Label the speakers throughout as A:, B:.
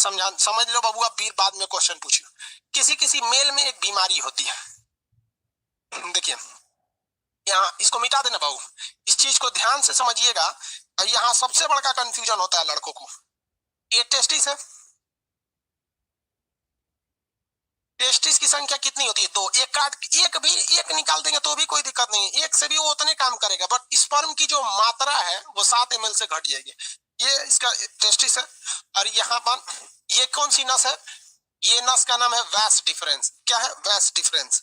A: समझा समझ लो बबुआ, फिर बाद में क्वेश्चन पूछियो। किसी किसी मेल में एक बीमारी होती है, देखिए यहाँ इसको मिटा देना बाबू, इस चीज को ध्यान से समझिएगा। यहाँ सबसे बड़ा कंफ्यूजन होता है लड़कों को, ये टेस्टिस है, टेस्टिस की संख्या कितनी होती है? तो एक काट एक निकाल देंगे तो भी कोई दिक्कत नहीं है, एक से भी वो उतने काम करेगा, बट स्पर्म की जो मात्रा है वो 7 ml से घट जाएगी। ये इसका टेस्टिस है। और यहाँ पर ये कौन सी नस है? ये नस का नाम है वैस डिफरेंस। क्या है? वैस डिफरेंस,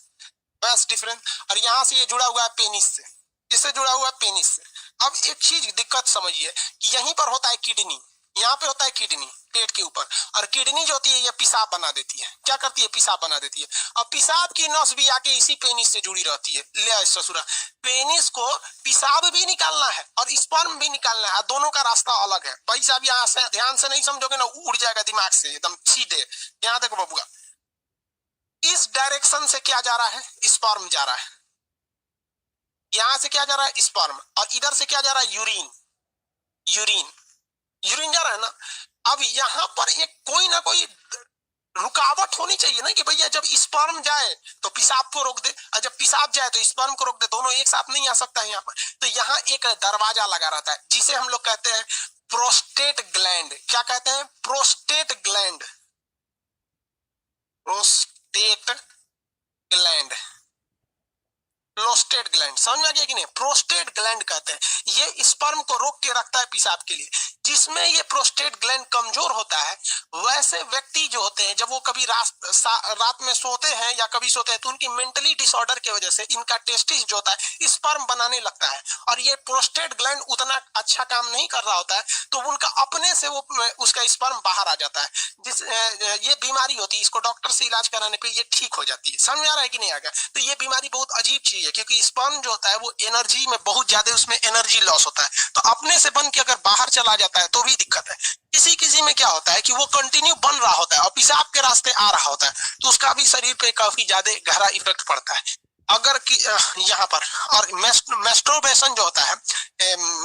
A: वैस डिफरेंस। और यहाँ से ये जुड़ा हुआ है पेनिस से, इससे जुड़ा हुआ है पेनिस से। अब एक चीज दिक्कत समझिए कि यहीं पर होता है किडनी, यहाँ पे होता है किडनी पेट के ऊपर, और किडनी जो होती है ये पेशाब बना देती है। क्या करती है? पेशाब बना देती है। अब पेशाब की नस भी आके इसी पेनिस से जुड़ी रहती है। ले ससुरा, पेनिस को पेशाब भी निकालना है और स्पर्म भी निकालना है, दोनों का रास्ता अलग है। भाई साहब यहाँ से ध्यान से नहीं समझोगे ना, उड़ जाएगा दिमाग से एकदम सीधे। यहाँ देखो बबुआ, इस डायरेक्शन से क्या जा रहा है? स्पर्म जा रहा है। यहां से क्या जा रहा है? स्पर्म। और इधर से क्या जा रहा है? यूरिन। यूरिन यूरिन जा रहा है ना। अब यहाँ पर एक कोई ना कोई रुकावट होनी चाहिए ना, कि भैया जब स्पर्म जाए तो पेशाब को रोक दे, और जब पेशाब जाए तो स्पर्म को रोक दे। दोनों एक साथ नहीं आ सकता है यहाँ पर। तो यहाँ एक दरवाजा लगा रहता है जिसे हम लोग कहते हैं प्रोस्टेट ग्लैंड। क्या कहते हैं? Prostate gland, prostate gland, prostate gland. समझ में आ गया कि नहीं? प्रोस्टेट ग्लैंड कहते हैं, ये स्पर्म को रोक के रखता है पेशाब के लिए। जिसमें ये प्रोस्टेट ग्लैंड कमजोर होता है, वैसे व्यक्ति जो होते हैं जब वो कभी रात में सोते हैं या कभी सोते हैं, तो उनकी मेंटली डिसऑर्डर की वजह से इनका टेस्टिस जो होता है स्पर्म बनाने लगता है, और ये प्रोस्टेट ग्लैंड उतना अच्छा काम नहीं कर रहा होता है, तो उनका अपने से वो उसका स्पर्म बाहर आ जाता है। जिस ये बीमारी होती है, इसको डॉक्टर से इलाज कराने पे ये ठीक हो जाती है। समझ आ रहा है कि नहीं आ गया? तो ये बीमारी बहुत अजीब चीज है, क्योंकि स्पर्म जो होता है वो एनर्जी में बहुत ज्यादा, उसमें एनर्जी लॉस होता है। तो अपने से बन के अगर बाहर चला जाता है तो भी दिक्कत है। किसी किसी में क्या होता है कि वो कंटिन्यू बन रहा होता है और पेशाब के रास्ते आ रहा होता है, तो उसका भी शरीर पे काफी ज्यादा गहरा इफेक्ट पड़ता है। अगर यहाँ पर, और मेस्टरबेशन जो होता है,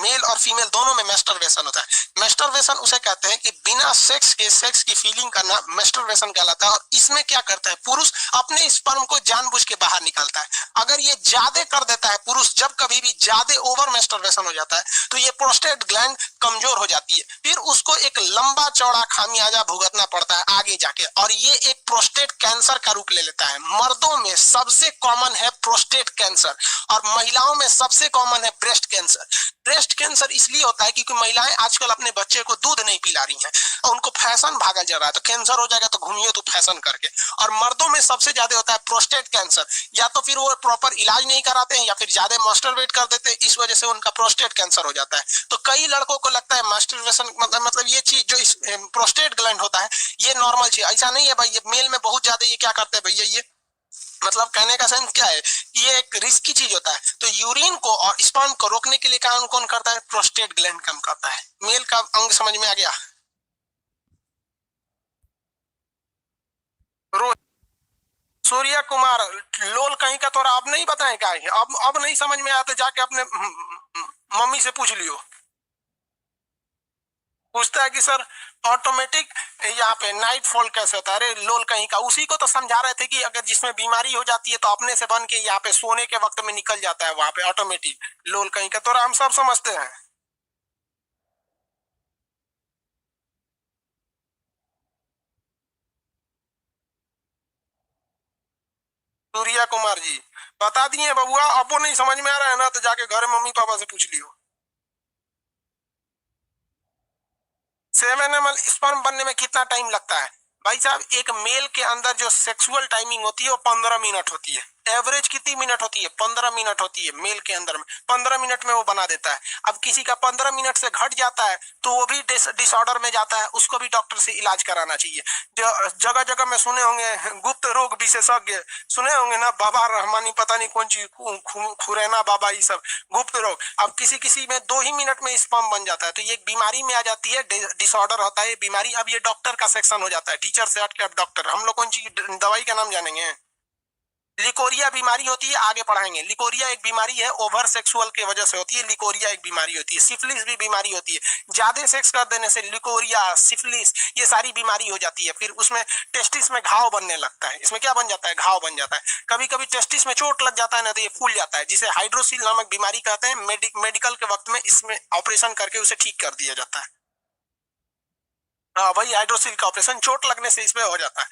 A: मेल और फीमेल दोनों में मेस्टरबेशन होता है। मेस्टरबेशन उसे कहते हैं कि बिना सेक्स के सेक्स की फीलिंग करना मेस्टरबेशन कहलाता है। और इसमें क्या करता है? पुरुष अपने स्पर्म को जानबूझ के बाहर निकालता है। अगर ये ज्यादा कर देता है पुरुष, जब कभी भी ज्यादा ओवर मेस्टरबेशन हो जाता है, तो ये प्रोस्टेट ग्लैंड कमजोर हो जाती है। फिर उसको एक लंबा चौड़ा खामियाजा भुगतना पड़ता है आगे जाके, और ये एक प्रोस्टेट कैंसर का रूप ले लेता है। मर्दों में सबसे कॉमन है प्रोस्टेट कैंसर, और महिलाओं में सबसे कॉमन है ब्रेस्ट कैंसर। ब्रेस्ट कैंसर इसलिए होता है क्योंकि महिलाएं आजकल अपने बच्चे को दूध नहीं पिला रही हैं, और उनको फैशन भागल जा रहा है, तो कैंसर हो जाएगा तो घूमिए तो फैशन करके। और मर्दों में सबसे ज्यादा होता है प्रोस्टेट कैंसर, या तो फिर वो प्रॉपर इलाज नहीं कराते हैं, या फिर ज्यादा मास्टरबेट कर देते हैं, इस वजह से उनका प्रोस्टेट कैंसर हो जाता है। तो कई लड़कों को लगता है मास्टरबेशन मतलब ये चीज जो प्रोस्टेट ग्लैंड होता है ये नॉर्मल चीज, ऐसा नहीं है भाई। ये मेल में बहुत ज्यादा ये क्या करते हैं भैया, ये मतलब कहने का सेंस क्या है, ये एक रिस्की चीज होता है। तो यूरिन को और स्पर्म को रोकने के लिए काम कौन करता है? प्रोस्टेट ग्लैंड काम करता है। मेल का अंग समझ में आ गया? सूर्य कुमार लोल कहीं का, तोरा अब नहीं बताए क्या है? अब नहीं समझ में आता, जाके अपने मम्मी से पूछ लियो। पूछता है कि सर ऑटोमेटिक यहाँ पे नाइट फॉल कैसे होता है? अरे लोल कहीं का, उसी को तो समझा रहे थे कि अगर जिसमें बीमारी हो जाती है तो अपने से बन के यहाँ पे सोने के वक्त में निकल जाता है वहां पे ऑटोमेटिक। लोल कहीं का, तो हम सब समझते हैं। सूर्या कुमार जी बता दिए बबुआ, अब वो नहीं समझ में आ रहा है ना, तो जाके घर मम्मी पापा से पूछ लियो। 7 ml स्पर्म बनने में कितना टाइम लगता है? भाई साहब एक मेल के अंदर जो सेक्सुअल टाइमिंग होती है वो 15 मिनट होती है। एवरेज कितनी मिनट होती है? 15 मिनट होती है मेल के अंदर में। 15 मिनट में वो बना देता है। अब किसी का 15 मिनट से घट जाता है तो वो भी डिसऑर्डर में जाता है, उसको भी डॉक्टर से इलाज कराना चाहिए। जो जगह जगह में सुने होंगे गुप्त रोग विशेषज्ञ, सुने होंगे ना, बाबा रहमानी पता नहीं कौन चीज, खुरैना बाबा, ये सब गुप्त रोग। अब किसी किसी में 2 ही मिनट में स्पर्म बन जाता है, तो ये एक बीमारी में आ जाती है, डिसऑर्डर होता है बीमारी। अब ये डॉक्टर का सेक्शन हो जाता है, टीचर से हट के अब डॉक्टर। हम लोग कौन सी दवाई का नाम जानेंगे? लिकोरिया बीमारी होती है, आगे पढ़ाएंगे। लिकोरिया एक बीमारी है, ओवर सेक्सुअल की वजह से होती है। लिकोरिया एक बीमारी होती है। सिफिलिस भी बीमारी होती है, ज्यादा सेक्स कर देने से लिकोरिया, सिफिलिस, ये सारी बीमारी हो जाती है। फिर उसमें टेस्टिस में घाव बनने लगता है। इसमें क्या बन जाता है? घाव बन जाता है। कभी कभी टेस्टिस में चोट लग जाता है ना, तो ये फूल जाता है, जिसे हाइड्रोसिल नामक बीमारी कहते हैं। मेडिकल के वक्त में इसमें ऑपरेशन करके उसे ठीक कर दिया जाता है। हाँ, वही हाइड्रोसिल का ऑपरेशन चोट लगने से इसमें हो जाता है।